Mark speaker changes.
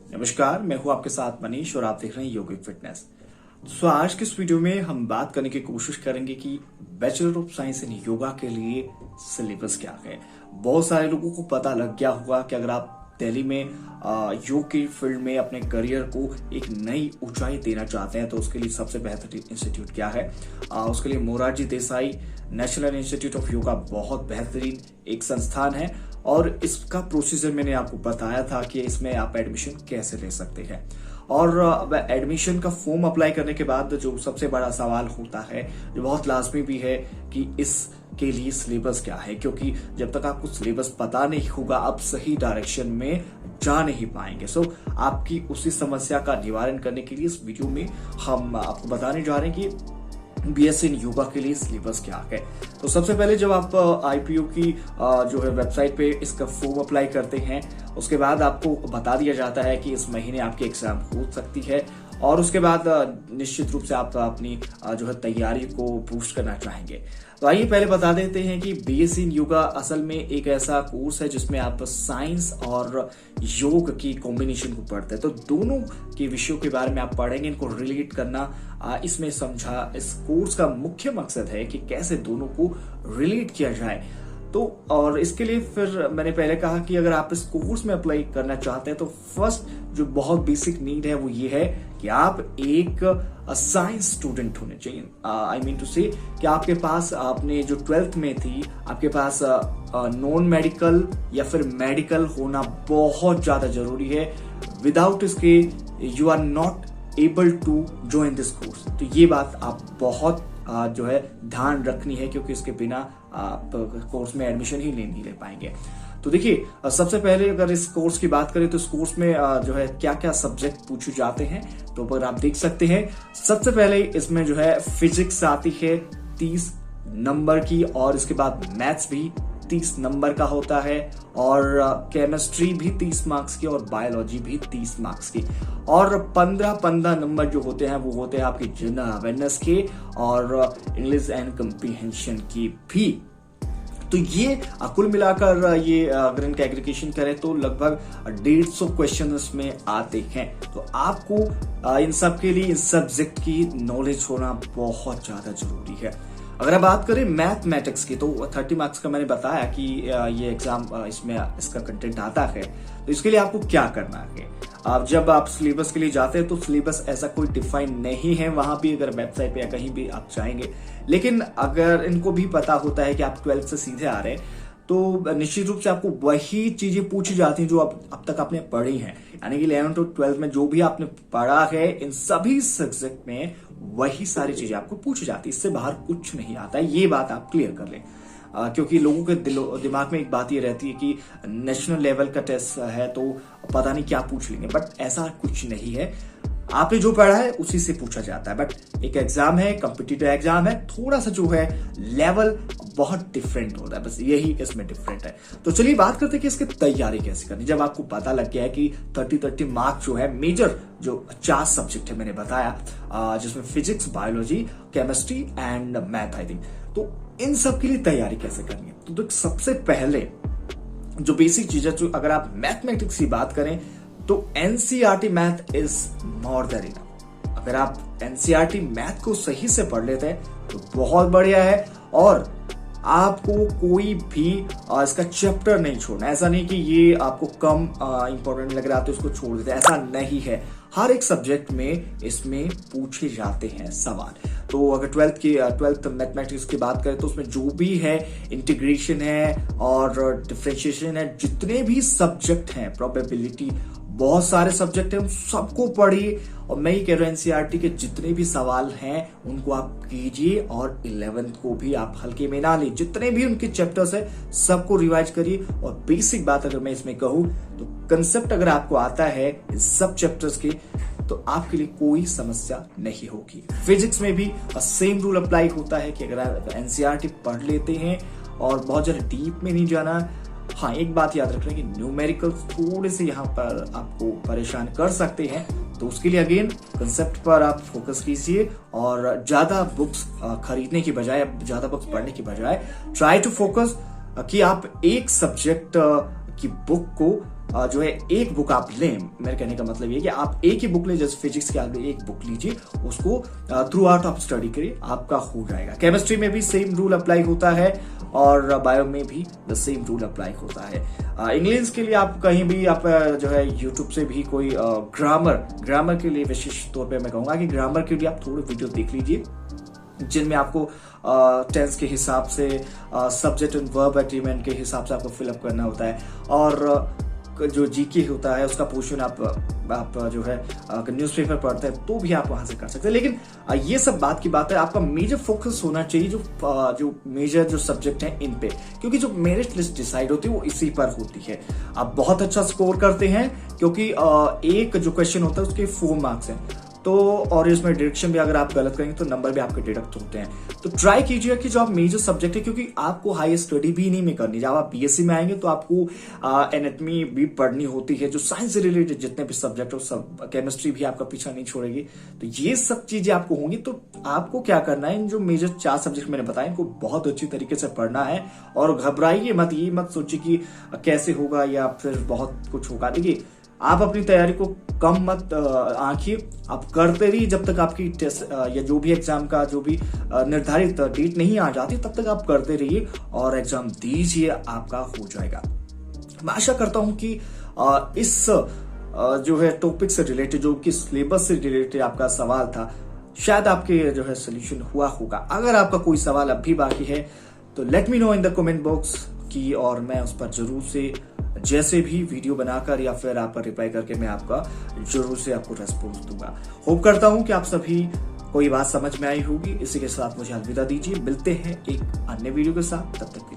Speaker 1: नमस्कार, मैं हूं आपके साथ मनीष और आप देख रहे हैं योगिक फिटनेस। आज के इस वीडियो में हम बात करने की कोशिश करेंगे कि बैचलर ऑफ साइंस इन योगा के लिए सिलेबस क्या है। बहुत सारे लोगों को पता लग गया होगा कि अगर आप दिल्ली में योग की फील्ड में अपने करियर को एक नई ऊंचाई देना चाहते हैं तो उसके लिए सबसे बेहतरीन इंस्टीट्यूट क्या है। उसके लिए Morarji Desai national institute of yoga बहुत बेहतरीन एक संस्थान है और इसका प्रोसीजर मैंने आपको बताया था कि इसमें आप एडमिशन कैसे ले सकते हैं। और एडमिशन का फॉर्म अप्लाई करने के बाद जो सबसे बड़ा सवाल होता है, जो बहुत लाजमी भी है, कि इसके लिए सिलेबस क्या है, क्योंकि जब तक आपको सिलेबस पता नहीं होगा आप सही डायरेक्शन में जा नहीं पाएंगे। आपकी उसी समस्या का निवारण करने के लिए इस वीडियो में हम आपको बताने जा रहे हैं कि बीएससी इन योगा के लिए सिलेबस क्या है। तो सबसे पहले जब आप आईपीओ की जो है वेबसाइट पे इसका फॉर्म अप्लाई करते हैं, उसके बाद आपको बता दिया जाता है कि इस महीने आपकी एग्जाम हो सकती है और उसके बाद निश्चित रूप से आप अपनी जो है तैयारी को बूस्ट करना चाहेंगे। तो आइए पहले बता देते हैं कि बीएससी इन योगा असल में एक ऐसा कोर्स है जिसमें आप साइंस और योग की कॉम्बिनेशन को पढ़ते हैं। तो दोनों के विषयों के बारे में आप पढ़ेंगे, इनको रिलेट करना इसमें समझा। इस कोर्स का मुख्य मकसद है कि कैसे दोनों को रिलेट किया जाए। तो और इसके लिए फिर मैंने पहले कहा कि अगर आप इस कोर्स में अप्लाई करना चाहते हैं तो फर्स्ट जो बहुत बेसिक नीड है वो ये है कि आप एक साइंस स्टूडेंट होने चाहिए। आई मीन टू से कि आपके पास आपने जो 12th में थी, आपके पास नॉन मेडिकल या फिर मेडिकल होना बहुत ज्यादा जरूरी है। विदाउट इसके you are not able to join this course. तो ये बात आप बहुत जो है ध्यान रखनी है, क्योंकि इसके बिना आप कोर्स में एडमिशन ही नहीं ले पाएंगे। तो देखिए, सबसे पहले अगर इस कोर्स की बात करें तो इस कोर्स में जो है क्या क्या सब्जेक्ट पूछे जाते हैं, तो पर आप देख सकते हैं सबसे पहले इसमें जो है फिजिक्स आती है 30 नंबर की, और इसके बाद मैथ्स भी 30 नंबर का होता है, और केमिस्ट्री भी 30 मार्क्स की, और बायोलॉजी भी 30 मार्क्स की, और 15 नंबर जो होते हैं वो होते हैं आपके जनरल अवेयरनेस के और इंग्लिश एंड कंप्रीहेंशन की भी। तो ये कुल मिलाकर ये अगर इनका एग्रीगेशन करें तो लगभग 150 क्वेश्चन इसमें आते हैं। तो आपको इन सब के लिए इन सब्जेक्ट की नॉलेज होना बहुत ज्यादा जरूरी है। अगर आप बात करें मैथमेटिक्स की तो 30 मार्क्स का मैंने बताया कि ये एग्जाम इसमें इसका कंटेंट आता है। तो इसके लिए आपको क्या करना है, आप जब आप सिलेबस के लिए जाते हैं तो सिलेबस ऐसा कोई डिफाइन नहीं है वहां भी, अगर वेबसाइट पे या कहीं भी आप जाएंगे। लेकिन अगर इनको भी पता होता है कि आप 12th से सीधे आ रहे हैं तो निश्चित रूप से आपको वही चीजें पूछी जाती हैं जो अब तक आपने पढ़ी हैं। यानी कि 11 और 12 में जो भी आपने पढ़ा है इन सभी सब्जेक्ट में वही सारी चीजें आपको पूछी जाती है, इससे बाहर कुछ नहीं आता है। ये बात आप क्लियर कर लें, क्योंकि लोगों के दिमाग में एक बात ये रहती है कि नेशनल लेवल का टेस्ट है तो पता नहीं क्या पूछ लेंगे, बट ऐसा कुछ नहीं है। आपने जो पढ़ा है उसी से पूछा जाता है। बट एक एग्जाम है, कॉम्पिटिटिव एग्जाम है, थोड़ा सा जो है लेवल बहुत डिफरेंट होता है, बस यही इसमें डिफरेंट है। तो चलिए बात करते हैं कि इसकी तैयारी कैसे करनी। जब आपको पता लग गया है कि 30 मार्क्स जो है मेजर जो 4 सब्जेक्ट है मैंने बताया, जिसमें physics, biology, chemistry and math I think, तो इन सब के लिए तैयारी कैसे करनी है। तो सबसे पहले जो बेसिक चीज है, जो अगर आप मैथमेटिक्स की बात करें तो NCERT math is more than enough. अगर आप एनसीईआरटी मैथ को सही से पढ़ लेते हैं तो बहुत बढ़िया है, और आपको कोई भी इसका चैप्टर नहीं छोड़ना। ऐसा नहीं कि ये आपको कम इंपॉर्टेंट लग रहा है तो उसको छोड़ देते हैं, ऐसा नहीं है। हर एक सब्जेक्ट में इसमें पूछे जाते हैं सवाल। तो अगर 12th मैथमेटिक्स की बात करें तो उसमें जो भी है इंटीग्रेशन है और डिफरेंशिएशन है, जितने भी सब्जेक्ट हैं, प्रोबेबिलिटी, बहुत सारे सब्जेक्ट हैं, उन सबको पढ़िए। और मैं ही कह रहा हूं एनसीईआरटी के जितने भी सवाल हैं उनको आप कीजिए, और 11th को भी आप हल्के में ना ली। जितने भी उनके चैप्टर्स है सबको रिवाइज करिए। और बेसिक बात अगर मैं इसमें कहूं तो कंसेप्ट अगर आपको आता है इन सब चैप्टर्स के तो आपके लिए कोई समस्या नहीं होगी। फिजिक्स में भी सेम रूल अप्लाई होता है कि अगर आप एनसीईआरटी पढ़ लेते हैं और बहुत ज्यादा डीप में नहीं जाना। हाँ, एक बात याद रखना कि न्यूमेरिकल थोड़े से यहाँ पर आपको परेशान कर सकते हैं, तो उसके लिए अगेन कंसेप्ट पर आप फोकस कीजिए, और ज्यादा बुक्स खरीदने की बजाय, ज्यादा बुक्स पढ़ने की बजाय ट्राई टू फोकस कि आप एक सब्जेक्ट की बुक को जो है एक बुक आप लें। मेरे कहने का मतलब ये कि आप एक ही बुक लें, जैसे फिजिक्स की आप एक बुक लीजिए, उसको थ्रू आउट आप स्टडी करिए, आपका हो जाएगा। केमिस्ट्री में भी सेम रूल अप्लाई होता है और बायो में भी द सेम रूल अप्लाई होता है। इंग्लिश के लिए आप कहीं भी आप जो है यूट्यूब से भी कोई ग्रामर के लिए विशेष तौर पे मैं कहूंगा कि ग्रामर के लिए आप थोड़े वीडियो देख लीजिए, जिनमें आपको टेंस के हिसाब से, सब्जेक्ट एंड वर्ब एग्रीमेंट के हिसाब से आपको फिलअप करना होता है। और जो जीके होता है उसका पोर्शन आप जो है न्यूज़पेपर पढ़ते हैं तो भी आप वहां से कर सकते हैं। लेकिन ये सब बात की बात है, आपका मेजर फोकस होना चाहिए जो मेजर जो सब्जेक्ट है इन पे, क्योंकि जो मेरिट लिस्ट डिसाइड होती है वो इसी पर होती है। आप बहुत अच्छा स्कोर करते हैं क्योंकि एक जो क्वेश्चन होता है उसके 4 मार्क्स हैं, तो और इसमें डिडक्शन भी अगर आप गलत करेंगे तो नंबर भी आपके डिडक्ट होते हैं। तो ट्राई कीजिए कि जो आप मेजर सब्जेक्ट है, क्योंकि आपको हाई स्टडी भी नहीं में करनी। जब आप बीएससी में आएंगे तो आपको एनाटॉमी भी पढ़नी होती है, जो साइंस से रिलेटेड जितने भी सब्जेक्ट हो सब, केमिस्ट्री भी आपका पीछा नहीं छोड़ेगी। तो ये सब चीजें आपको होंगी। तो आपको क्या करना है, इन जो मेजर 4 सब्जेक्ट मैंने बताया इनको बहुत अच्छी तरीके से पढ़ना है और घबराइए मत, ये मत सोचिए कि कैसे होगा या फिर बहुत कुछ होगा। देखिए, आप अपनी तैयारी को कम मत आंकिए, आप करते रहिए जब तक आपकी टेस्ट या जो भी एग्जाम का जो भी निर्धारित डेट नहीं आ जाती, तब तक आप करते रहिए और एग्जाम दीजिए, आपका हो जाएगा। मैं आशा करता हूं कि इस जो है टॉपिक से रिलेटेड, जो कि सिलेबस से रिलेटेड आपका सवाल था, शायद आपके जो है सोल्यूशन हुआ होगा। अगर आपका कोई सवाल अब भी बाकी है तो let me know in the comment box की, और मैं उस पर जरूर से जैसे भी वीडियो बनाकर या फिर आप पर रिप्लाई करके मैं आपका जरूर से आपको रेस्पॉन्स दूंगा। होप करता हूं कि आप सभी कोई बात समझ में आई होगी। इसी के साथ मुझे अलविदा दीजिए, मिलते हैं एक अन्य वीडियो के साथ, तब तक के लिए।